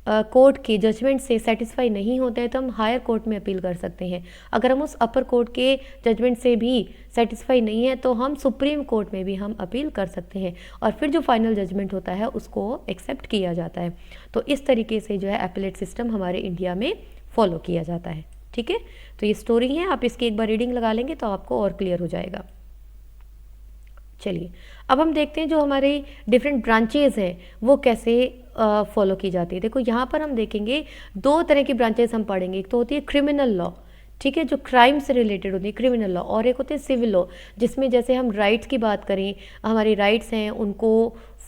[SPEAKER 1] कोर्ट के जजमेंट से सेटिस्फाई नहीं होते हैं तो हम हायर कोर्ट में अपील कर सकते हैं। अगर हम उस अपर कोर्ट के जजमेंट से भी सेटिस्फाई नहीं है तो हम सुप्रीम कोर्ट में भी हम अपील कर सकते हैं, और फिर जो फाइनल जजमेंट होता है उसको एक्सेप्ट किया जाता है। तो इस तरीके से जो है अपीलेट सिस्टम हमारे इंडिया में फॉलो किया जाता है। ठीक है, तो ये स्टोरी है, आप इसकी एक बार रीडिंग लगा लेंगे तो आपको और क्लियर हो जाएगा। चलिए अब हम देखते हैं जो हमारे डिफरेंट ब्रांचेज हैं वो कैसे फॉलो की जाती है। देखो यहाँ पर हम देखेंगे 2 तरह की ब्रांचेस हम पढ़ेंगे। एक तो होती है क्रिमिनल लॉ, ठीक है, जो क्राइम से रिलेटेड होती है क्रिमिनल लॉ, और एक होते हैं सिविल लॉ जिसमें जैसे हम राइट्स की बात करें, हमारी राइट्स हैं उनको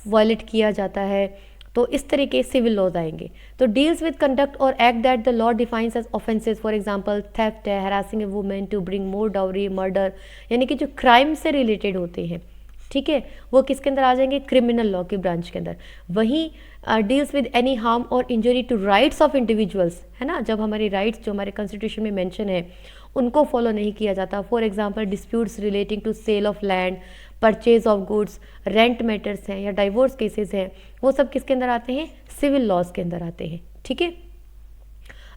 [SPEAKER 1] वायलेट किया जाता है, तो इस तरीके सिविल लॉज आएंगे। तो डील्स विद कंडक्ट और act that the law defines as offences, for example theft है, harassing a women to bring more dowry, murder, यानी कि जो क्राइम से रिलेटेड होते हैं, ठीक है, वो किसके अंदर आ जाएंगे, क्रिमिनल लॉ की ब्रांच के अंदर। वहीं डील्स विद एनी हार्म और injury to rights of individuals, है ना, जब हमारी राइट्स जो हमारे कॉन्स्टिट्यूशन में मेंशन है उनको फॉलो नहीं किया जाता, for example disputes relating to sale of land, purchase of goods, rent matters हैं या डाइवोर्स केसेस हैं, वो सब किसके अंदर आते हैं, सिविल लॉज के अंदर आते हैं। ठीक है,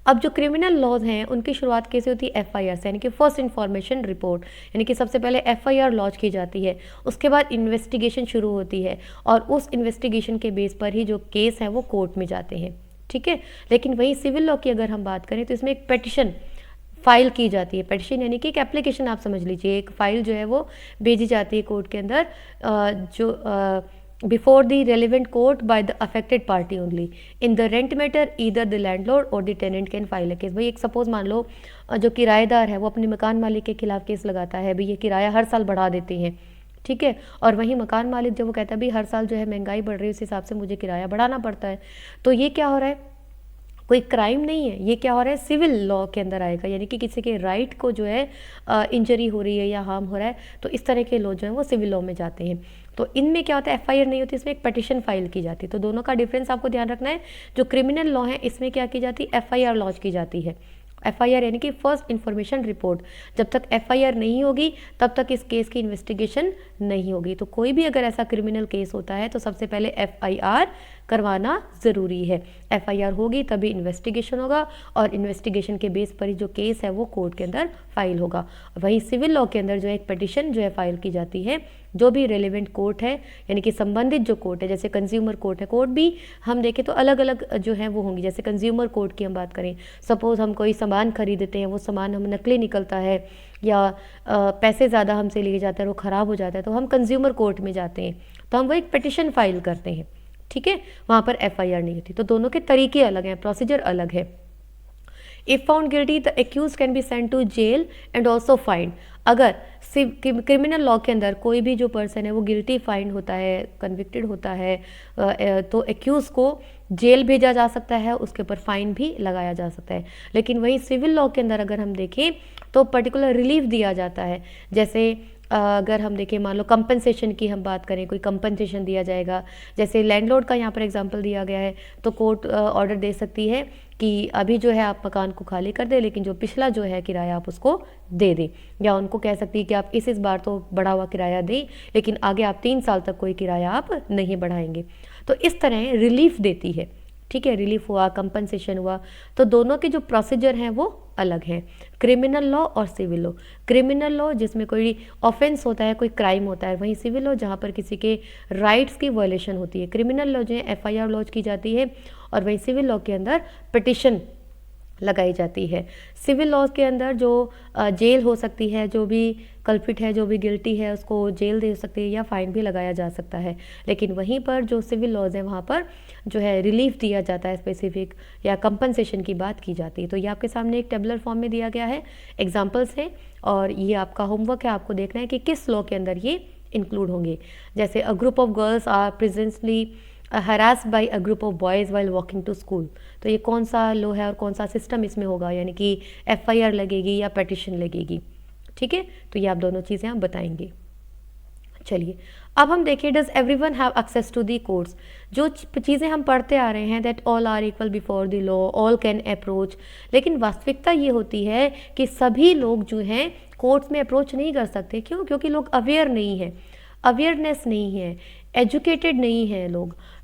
[SPEAKER 1] अब जो क्रिमिनल लॉज हैं उनकी शुरुआत कैसे होती है, FIR से, यानी कि फर्स्ट इन्फॉर्मेशन रिपोर्ट, यानी कि सबसे पहले FIR लॉन्च की जाती है, उसके बाद इन्वेस्टिगेशन शुरू होती है और उस इन्वेस्टिगेशन के बेस पर ही जो केस है वो कोर्ट में जाते हैं। ठीक है, लेकिन वही सिविल लॉ की अगर हम बात करें तो इसमें एक पेटिशन फाइल की जाती है। पेटिशन यानी कि एक एप्लीकेशन आप समझ लीजिए, एक फाइल जो है वो भेजी जाती है कोर्ट के अंदर, जो before the relevant court by the affected party only in the rent matter, either the landlord और the tenant can file a case. भाई एक सपोज मान लो जो किराएदार है वो अपने मकान मालिक के खिलाफ केस लगाता है, भाई ये किराया हर साल बढ़ा देते हैं, ठीक है, और वहीं मकान मालिक जब वो कहता है भाई हर साल जो है महंगाई बढ़ रही है उस हिसाब से मुझे किराया बढ़ाना पड़ता है, तो ये क्या हो रहा है, कोई क्राइम नहीं है, ये क्या हो रहा है, सिविल लॉ के अंदर आएगा, यानी कि किसी के राइट को जो है इंजरी हो रही है या हार्म हो रहा है, तो इस तरह के लॉ जो है वो सिविल लॉ में जाते हैं। तो इनमें क्या होता है, FIR नहीं होती, इसमें एक पिटीशन फाइल की जाती है। तो दोनों का डिफरेंस आपको ध्यान रखना है। जो क्रिमिनल लॉ है इसमें क्या की जाती है, FIR लॉन्च की जाती है। FIR यानी कि फर्स्ट इन्फॉर्मेशन रिपोर्ट, जब तक FIR नहीं होगी तब तक इस केस की इन्वेस्टिगेशन नहीं होगी। तो कोई भी अगर ऐसा क्रिमिनल केस होता है तो सबसे पहले FIR करवाना ज़रूरी है। FIR होगी तभी इन्वेस्टिगेशन होगा और इन्वेस्टिगेशन के बेस पर ही जो केस है वो कोर्ट के अंदर फाइल होगा। वहीं सिविल लॉ के अंदर जो एक पिटीशन जो है फाइल की जाती है, जो भी रेलिवेंट कोर्ट है यानी कि संबंधित जो कोर्ट है, जैसे कंज्यूमर कोर्ट है, कोर्ट भी हम देखें तो अलग अलग जो है वो होंगी। जैसे कंज्यूमर कोर्ट की हम बात करें, सपोज़ हम कोई सामान खरीदते हैं, वो सामान हम नकली निकलता है या पैसे ज़्यादा हमसे लिए जाते हैं, वो ख़राब हो जाता है, तो हम कंज्यूमर कोर्ट में जाते हैं, तो हम वो एक पिटीशन फाइल करते हैं। ठीक है, वहाँ पर FIR नहीं होती। तो दोनों के तरीके अलग हैं, प्रोसीजर अलग है। If found guilty the accused can be sent to jail and also fined. अगर क्रिमिनल लॉ के अंदर कोई भी जो पर्सन है वो गिल्टी फाइंड होता है, कन्विक्टेड होता है, तो एक्यूज को जेल भेजा जा सकता है, उसके ऊपर फाइन भी लगाया जा सकता है। लेकिन वही सिविल लॉ के अंदर अगर हम देखें तो पर्टिकुलर रिलीफ दिया जाता है। जैसे अगर हम देखें, मान लो कंपनसेशन की हम बात करें, कोई कंपनसेशन दिया जाएगा, जैसे लैंडलॉर्ड का यहाँ पर एग्जांपल दिया गया है, तो कोर्ट ऑर्डर दे सकती है कि अभी जो है आप मकान को खाली कर दें, लेकिन जो पिछला जो है किराया आप उसको दे दें। या उनको कह सकती है कि आप इस बार तो बढ़ा हुआ किराया दें, लेकिन आगे आप 3 साल तक कोई किराया आप नहीं बढ़ाएंगे। तो इस तरह रिलीफ देती है, ठीक है, रिलीफ हुआ, कंपनसेशन हुआ। तो दोनों के जो प्रोसीजर हैं वो अलग हैं, क्रिमिनल लॉ और सिविल लॉ। क्रिमिनल लॉ जिसमें कोई ऑफेंस होता है, कोई क्राइम होता है, वहीं सिविल लॉ जहाँ पर किसी के राइट्स की वायलेशन होती है। क्रिमिनल लॉ जो है एफआईआर लॉन्च की जाती है, और वहीं सिविल लॉ के अंदर पिटिशन लगाई जाती है। सिविल लॉज के अंदर जो जेल हो सकती है, जो भी कल्पिट है, जो भी गिल्टी है, उसको जेल दे सकती है या फाइन भी लगाया जा सकता है। लेकिन वहीं पर जो सिविल लॉज है वहाँ पर जो है रिलीफ दिया जाता है, स्पेसिफिक या कंपनसेशन की बात की जाती है। तो ये आपके सामने एक टेबुलर फॉर्म में दिया गया है, एग्जाम्पल्स हैं, और ये आपका होमवर्क है, आपको देखना है कि किस लॉ के अंदर ये इंक्लूड होंगे। जैसे a group of girls are presently harassed by a group of boys while walking to school. तो ये कौन सा लॉ है और कौन सा सिस्टम इसमें होगा, यानी कि एफआईआर लगेगी या पेटिशन लगेगी, ठीक है। तो ये आप दोनों चीज़ें आप बताएंगे। चलिए अब हम देखें, does everyone have access to the courts. जो चीज़ें हम पढ़ते आ रहे हैं, that all are equal before the law, all can approach, लेकिन वास्तविकता ये होती है कि सभी लोग जो हैं कोर्ट्स में अप्रोच नहीं कर सकते। क्यों? क्योंकि लोग अवेयर नहीं है, अवेयरनेस नहीं है, एजुकेटेड नहीं है,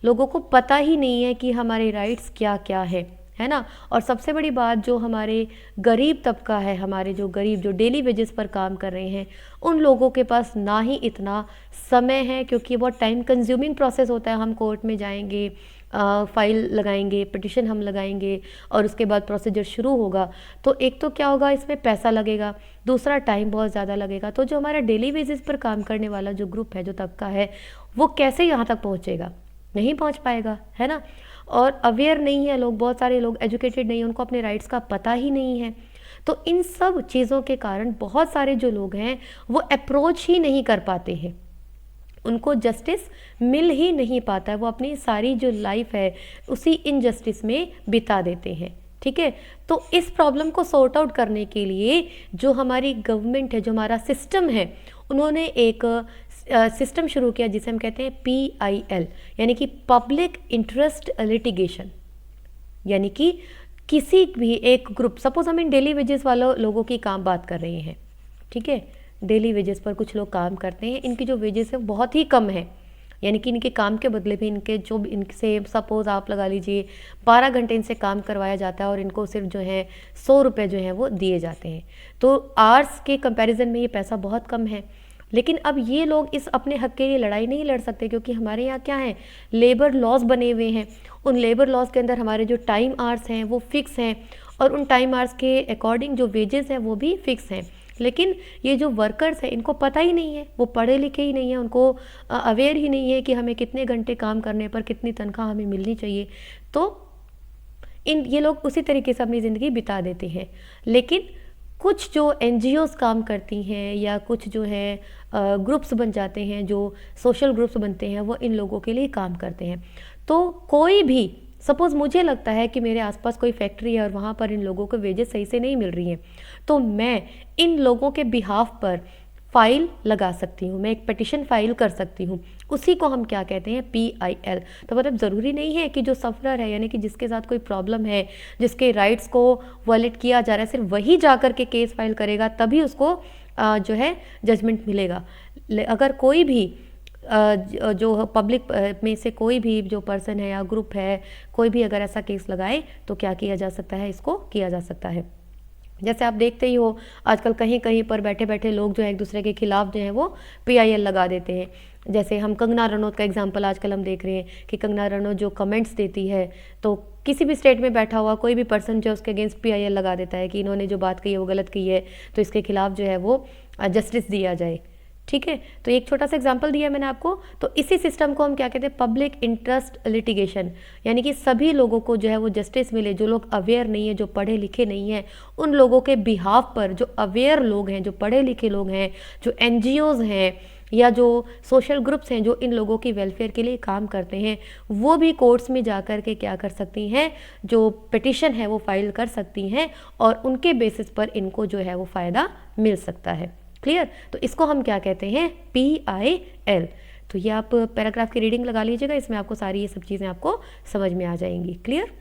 [SPEAKER 1] लोगों को पता ही नहीं है कि हमारे राइट्स क्या क्या है ना। और सबसे बड़ी बात, जो हमारे गरीब तबका है, हमारे जो गरीब जो डेली वेजेस पर काम कर रहे हैं, उन लोगों के पास ना ही इतना समय है, क्योंकि बहुत टाइम कंज्यूमिंग प्रोसेस होता है। हम कोर्ट में जाएंगे, फाइल लगाएंगे, पिटिशन हम लगाएंगे, और उसके बाद प्रोसीजर शुरू होगा। तो एक तो क्या होगा, इसमें पैसा लगेगा, दूसरा टाइम बहुत ज़्यादा लगेगा। तो जो हमारा डेली बेसिस पर काम करने वाला जो ग्रुप है, जो तबका है, वो कैसे यहाँ तक पहुँचेगा? नहीं पहुँच पाएगा, है ना। और अवेयर नहीं है लोग, बहुत सारे लोग एजुकेटेड नहीं, उनको अपने राइट्स का पता ही नहीं है। तो इन सब चीज़ों के कारण बहुत सारे जो लोग हैं वो अप्रोच ही नहीं कर पाते हैं, उनको जस्टिस मिल ही नहीं पाता है, वो अपनी सारी जो लाइफ है उसी इनजस्टिस में बिता देते हैं, ठीक है। तो इस प्रॉब्लम को सॉर्ट आउट करने के लिए जो हमारी गवर्नमेंट है, जो हमारा सिस्टम है, उन्होंने एक सिस्टम शुरू किया जिसे हम कहते हैं PIL, यानी कि पब्लिक इंटरेस्ट लिटिगेशन। यानी कि किसी भी एक ग्रुप, सपोज हम इन डेली वेजेस वालों लोगों की काम बात कर रहे हैं, ठीक है, डेली वेजेस पर कुछ लोग काम करते हैं, इनकी जो वेजेस है बहुत ही कम है, यानी कि इनके काम के बदले भी इनसे सपोज आप लगा लीजिए 12 घंटे इनसे काम करवाया जाता है, और इनको सिर्फ जो है 100 रुपये जो हैं वो दिए जाते हैं। तो आवर्स के कंपैरिजन में ये पैसा बहुत कम है। लेकिन अब ये लोग इस अपने हक के लिए लड़ाई नहीं लड़ सकते, क्योंकि हमारे यहाँ क्या है, लेबर लॉज बने हुए हैं। उन लेबर लॉज के अंदर हमारे जो टाइम आवर्स हैं वो फिक्स हैं, और उन टाइम आवर्स के अकॉर्डिंग जो वेजेस हैं वो भी फिक्स हैं। लेकिन ये जो वर्कर्स हैं इनको पता ही नहीं है, वो पढ़े लिखे ही नहीं है, उनको अवेयर ही नहीं है कि हमें कितने घंटे काम करने पर कितनी तनख्वाह हमें मिलनी चाहिए। तो ये लोग उसी तरीके से अपनी ज़िंदगी बिता देते हैं। लेकिन कुछ जो NGOs काम करती हैं, या कुछ जो है ग्रुप्स बन जाते हैं, जो सोशल ग्रुप्स बनते हैं, वो इन लोगों के लिए काम करते हैं। तो कोई भी, सपोज़ मुझे लगता है कि मेरे आसपास कोई फैक्ट्री है और वहाँ पर इन लोगों को वेजेस सही से नहीं मिल रही हैं, तो मैं इन लोगों के बिहाफ पर फाइल लगा सकती हूँ, मैं एक पिटिशन फाइल कर सकती हूँ। उसी को हम क्या कहते हैं, PIL। तो मतलब ज़रूरी नहीं है कि जो सफ़रर है, यानी कि जिसके साथ कोई प्रॉब्लम है, जिसके राइट्स को वायलेट किया जा रहा है, सिर्फ वही जा कर के केस फाइल करेगा तभी उसको जो है जजमेंट मिलेगा। अगर कोई भी जो पब्लिक में से कोई भी जो पर्सन है या ग्रुप है, कोई भी अगर ऐसा केस लगाए तो क्या किया जा सकता है, इसको किया जा सकता है। जैसे आप देखते ही हो, आजकल कहीं कहीं पर बैठे बैठे लोग जो है एक दूसरे के खिलाफ जो है वो PIL लगा देते हैं। जैसे हम कंगना रनौत का एग्जांपल आजकल हम देख रहे हैं कि कंगना रनौत जो कमेंट्स देती है, तो किसी भी स्टेट में बैठा हुआ कोई भी पर्सन जो उसके अगेंस्ट PIL लगा देता है कि इन्होंने जो बात कही है वो गलत की है, तो इसके खिलाफ जो है वो जस्टिस दिया जाए, ठीक है। तो एक छोटा सा एग्जांपल दिया मैंने आपको। तो इसी सिस्टम को हम क्या कहते हैं, पब्लिक इंटरेस्ट लिटिगेशन, यानी कि सभी लोगों को जो है वो जस्टिस मिले। जो लोग अवेयर नहीं है, जो पढ़े लिखे नहीं हैं, उन लोगों के बिहाफ पर जो अवेयर लोग हैं, जो पढ़े लिखे लोग हैं, जो NGOs हैं, या जो सोशल ग्रुप्स हैं, जो इन लोगों की वेलफेयर के लिए काम करते हैं, वो भी कोर्ट्स में जा कर के क्या कर सकती हैं, जो पिटिशन है वो फाइल कर सकती हैं, और उनके बेसिस पर इनको जो है वो फ़ायदा मिल सकता है। क्लियर? तो इसको हम क्या कहते हैं, PIL। तो ये आप पैराग्राफ की रीडिंग लगा लीजिएगा, इसमें आपको सारी ये सब चीज़ें आपको समझ में आ जाएंगी। क्लियर?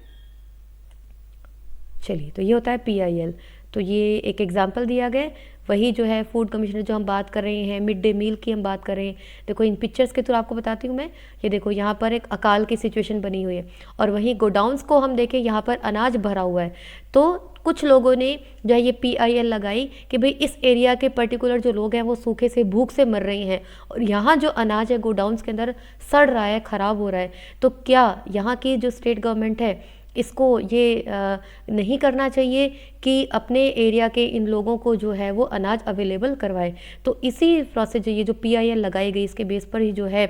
[SPEAKER 1] चलिए, तो ये होता है PIL। तो ये एक एग्जाम्पल दिया गया, वही जो है फूड कमिश्नर जो हम बात कर रहे हैं, मिड डे मील की हम बात कर रहे हैं। देखो इन पिक्चर्स के थ्रू आपको बताती हूँ मैं, ये देखो यहाँ पर एक अकाल की सिचुएशन बनी हुई है और वहीं गोडाउन्स को हम देखें, यहाँ पर अनाज भरा हुआ है। तो कुछ लोगों ने जो है ये PIL लगाई कि भाई इस एरिया के पर्टिकुलर जो लोग हैं वो सूखे से, भूख से मर रहे हैं और यहाँ जो अनाज है गोडाउन्स के अंदर सड़ रहा है, ख़राब हो रहा है। तो क्या यहाँ की जो स्टेट गवर्नमेंट है इसको ये नहीं करना चाहिए कि अपने एरिया के इन लोगों को जो है वो अनाज अवेलेबल करवाए? तो इसी प्रोसेस जो ये जो PIL लगाई गई, इसके बेस पर ही जो है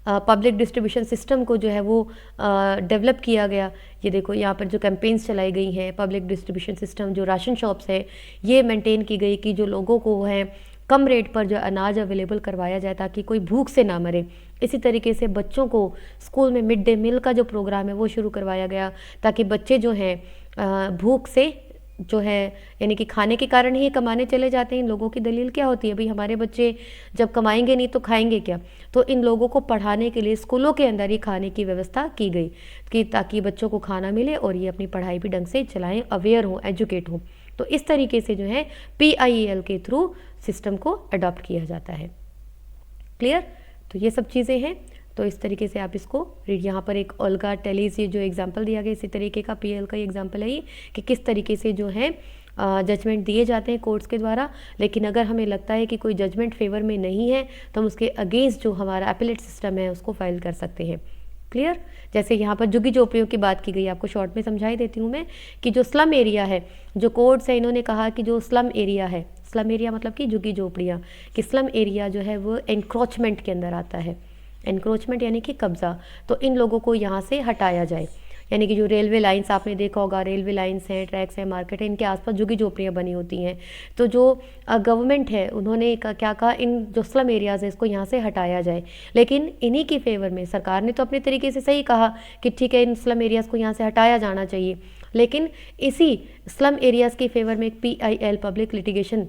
[SPEAKER 1] पब्लिक डिस्ट्रीब्यूशन सिस्टम को जो है वो डेवलप किया गया। ये देखो यहाँ पर जो कैंपेन्स चलाई गई हैं, पब्लिक डिस्ट्रीब्यूशन सिस्टम, जो राशन शॉप्स है ये मेंटेन की गई कि जो लोगों को है कम रेट पर जो अनाज अवेलेबल करवाया जाए ताकि कोई भूख से ना मरे। इसी तरीके से बच्चों को स्कूल में मिड डे मील का जो प्रोग्राम है वो शुरू करवाया गया ताकि बच्चे जो हैं भूख से जो है, यानी कि खाने के कारण ही कमाने चले जाते हैं। इन लोगों की दलील क्या होती है, भाई हमारे बच्चे जब कमाएंगे नहीं तो खाएंगे क्या? तो इन लोगों को पढ़ाने के लिए स्कूलों के अंदर ही खाने की व्यवस्था की गई कि ताकि बच्चों को खाना मिले और ये अपनी पढ़ाई भी ढंग से चलाएं, अवेयर हों, एजुकेट हों। तो इस तरीके से जो है PIL के थ्रू सिस्टम को अडॉप्ट किया जाता है। क्लियर? तो ये सब चीज़ें हैं। तो इस तरीके से आप इसको रीड, यहाँ पर एक ओल्गा टेलीस ये जो एग्जांपल दिया गया, इसी तरीके का PIL का एग्जांपल है ये कि किस तरीके से जो है जजमेंट दिए जाते हैं कोर्ट्स के द्वारा। लेकिन अगर हमें लगता है कि कोई जजमेंट फेवर में नहीं है तो हम उसके अगेंस्ट जो हमारा अपीलेट सिस्टम है उसको फाइल कर सकते हैं। क्लियर? जैसे यहाँ पर झुग्गी झोपड़ियों की बात की गई, आपको शॉर्ट में समझाई देती हूँ मैं कि जो स्लम एरिया है, जो कोर्ट्स है इन्होंने कहा कि जो स्लम एरिया है, स्लम एरिया मतलब कि झुग्गी झोपड़ियाँ, कि स्लम एरिया जो है वो एनक्रोचमेंट के अंदर आता है। एनक्रोचमेंट यानी कि कब्ज़ा। तो इन लोगों को यहाँ से हटाया जाए। यानी कि जो रेलवे लाइंस आपने देखा होगा, रेलवे लाइंस हैं, ट्रैक्स हैं, मार्केट है, इनके आसपास झुग्गी झोपड़ियाँ बनी होती हैं। तो जो गवर्नमेंट है उन्होंने क्या कहा, इन जो स्लम एरियाज़ है इसको यहाँ से हटाया जाए। लेकिन इन्हीं की फेवर में सरकार ने तो अपने तरीके से सही कहा कि ठीक है इन स्लम एरियाज़ को यहाँ से हटाया जाना चाहिए, लेकिन इसी स्लम एरियाज़ की फेवर में एक PIL पब्लिक लिटिगेशन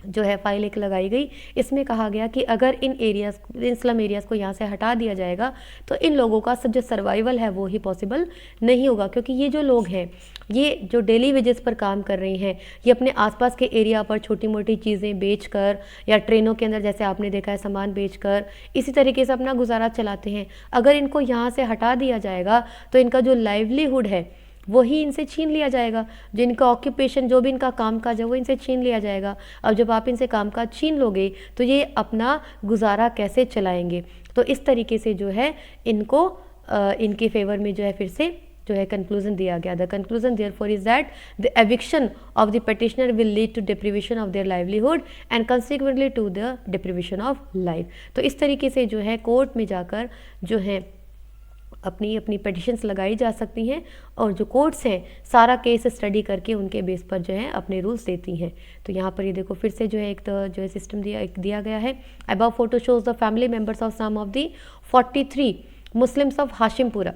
[SPEAKER 1] जो है फाइल एक लगाई गई। इसमें कहा गया कि अगर इन स्लम एरियाज़ को यहाँ से हटा दिया जाएगा तो इन लोगों का जो सर्वाइवल है वो ही पॉसिबल नहीं होगा, क्योंकि ये जो लोग हैं ये जो डेली वेजेस पर काम कर रहे हैं, ये अपने आसपास के एरिया पर छोटी मोटी चीज़ें बेचकर या ट्रेनों के अंदर जैसे आपने देखा है सामान बेचकर इसी तरीके से अपना गुजारा चलाते हैं। अगर इनको यहाँ से हटा दिया जाएगा तो इनका जो लाइवलीहुड है वही इनसे छीन लिया जाएगा, जो इनका ऑक्यूपेशन, जो भी इनका कामकाज है वो इनसे छीन लिया जाएगा। अब जब आप इनसे कामकाज छीन लोगे तो ये अपना गुजारा कैसे चलाएंगे? तो इस तरीके से जो है इनको इनके फेवर में जो है फिर से जो है कंक्लूजन दिया गया। The conclusion therefore is that the eviction of the petitioner will lead to deprivation of their livelihood and consequently to the deprivation of life. तो इस तरीके से जो है कोर्ट में जाकर जो है अपनी अपनी पिटिशंस लगाई जा सकती हैं और जो कोर्ट्स हैं सारा केस स्टडी करके उनके बेस पर जो है अपने रूल्स देती हैं। तो यहाँ पर ये देखो फिर से जो है एक तो जो है सिस्टम दिया गया है। Above photo shows the family members of some of the 43 Muslims of Hashimpura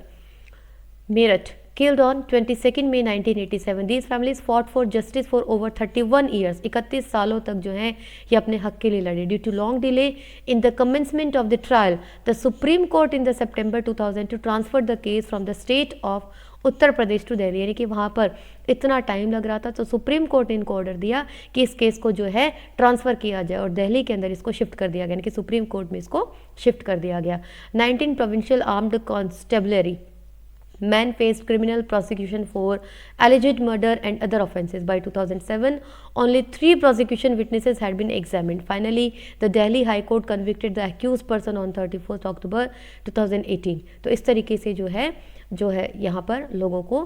[SPEAKER 1] Meerut killed on 22 May 1987. These families fought for justice for over 31 years. 31 सालों तक जो है ये अपने हक के लिए लड़े. Due to long delay in the commencement of the trial, the Supreme Court in the September 2002 transferred the case from the state of Uttar Pradesh to Delhi. यानी कि वहाँ पर इतना टाइम लग रहा था तो सुप्रीम कोर्ट ने इनको ऑर्डर दिया कि इस केस को जो है ट्रांसफ़र किया जाए और दिल्ली के अंदर इसको शिफ्ट कर दिया गया, यानी कि सुप्रीम कोर्ट में इसको शिफ्ट कर दिया गया. 19 provincial armed constabulary men faced criminal prosecution for alleged murder and other offences. By 2007, only 3 prosecution witnesses had been examined. Finally, the Delhi High Court convicted the accused person on 31st October 2018. तो इस तरीके से जो है यहाँ पर लोगों को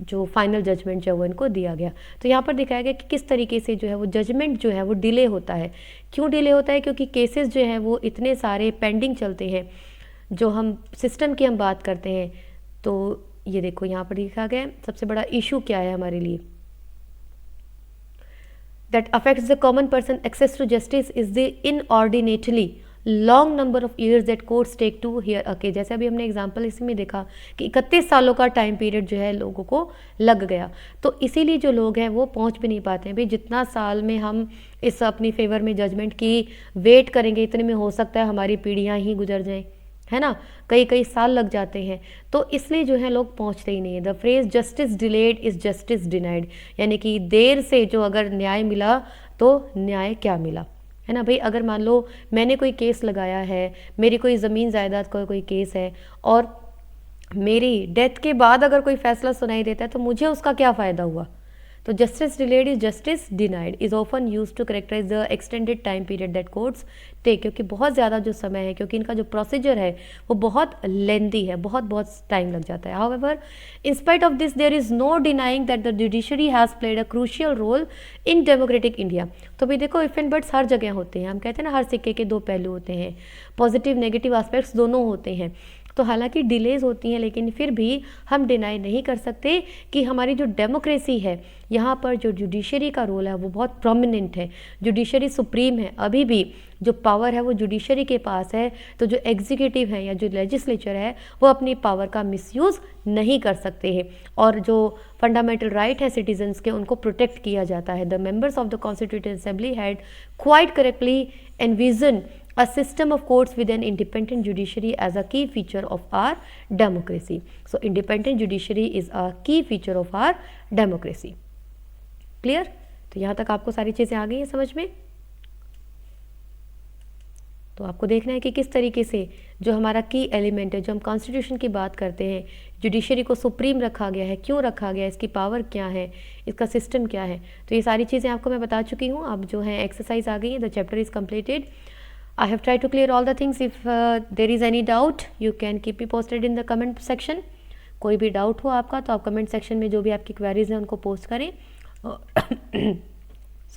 [SPEAKER 1] जो फाइनल जजमेंट जो है वो इनको दिया गया. तो यहाँ पर दिखाया गया कि किस तरीके से जो है वो जजमेंट जो है वो डिले होता है. क्यों डिले होता है? क्योंकि केसेस जो हैं वो इतने सारे पेंडिंग चलते हैं. जो हम सिस्टम की हम बात करते हैं तो ये देखो यहाँ पर लिखा गया सबसे बड़ा इशू क्या है हमारे लिए. That affects the common person access to justice is the inordinately long number of years that courts take to hear a case. जैसे अभी हमने एग्जांपल इसमें देखा कि 31 सालों का टाइम पीरियड जो है लोगों को लग गया, तो इसीलिए जो लोग हैं वो पहुंच भी नहीं पाते हैं। भाई जितना साल में हम इस अपनी फेवर में जजमेंट की वेट करेंगे, इतने में हो सकता है हमारी पीढ़ियाँ ही गुजर जाएं, है ना, कई कई साल लग जाते हैं। तो इसलिए जो है लोग पहुंचते ही नहीं है। The phrase justice delayed is justice denied, यानी कि देर से जो अगर न्याय मिला तो न्याय क्या मिला, है ना। भाई अगर मान लो मैंने कोई केस लगाया है, मेरी कोई ज़मीन जायदाद का कोई केस है, और मेरी डेथ के बाद अगर कोई फैसला सुनाई देता है तो मुझे उसका क्या फ़ायदा हुआ। तो justice delayed is justice denied is often use to characterise the extended time period that courts take, क्योंकि बहुत ज़्यादा जो समय है, क्योंकि इनका जो प्रोसीजर है वो बहुत लेंदी है, बहुत बहुत टाइम लग जाता है। However in spite of this there is no denying that the judiciary has played a crucial role in democratic India. तो भी देखो इफ एंड बट्स हर जगह होते हैं, हम कहते हैं ना हर सिक्के के दो पहलू होते हैं, पॉजिटिव नेगेटिव एस्पेक्ट्स दोनों होते हैं। तो हालांकि डिलेज होती हैं, लेकिन फिर भी हम डिनाई नहीं कर सकते कि हमारी जो डेमोक्रेसी है यहाँ पर जो जुडिशरी का रोल है वो बहुत प्रोमिनेंट है। जुडिशरी सुप्रीम है, अभी भी जो पावर है वो जुडिशरी के पास है। तो जो एग्जीक्यूटिव है या जो लेजिस्लेचर है वो अपनी पावर का मिसयूज़ नहीं कर सकते हैं, और जो फंडामेंटल राइट है सिटीजन्स के उनको प्रोटेक्ट किया जाता है। The members of the constituent assembly had quite correctly envision a system of courts with an independent judiciary as a key feature of our democracy. So independent judiciary is a key feature of our democracy. Clear? तो यहाँ तक आपको सारी चीज़ें आ गई हैं समझ में। तो आपको देखना है कि किस तरीके से जो हमारा की एलिमेंट है, जो हम कॉन्स्टिट्यूशन की बात करते हैं, जुडिशरी को सुप्रीम रखा गया है, क्यों रखा गया है, इसकी पावर क्या है, इसका सिस्टम क्या है। तो ये सारी चीज़ें आपको मैं बता चुकी हूँ। अब जो है एक्सरसाइज आ गई है, the chapter is completed. I have tried to clear all the things. If there is any doubt, you can keep me posted in the comment section. कोई भी डाउट हो आपका तो आप कमेंट सेक्शन में जो भी आपकी क्वेरीज हैं उनको पोस्ट करें।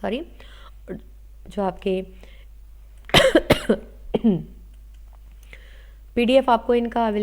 [SPEAKER 1] सॉरी, जो आपके PDF आपको इनका अवेलेबल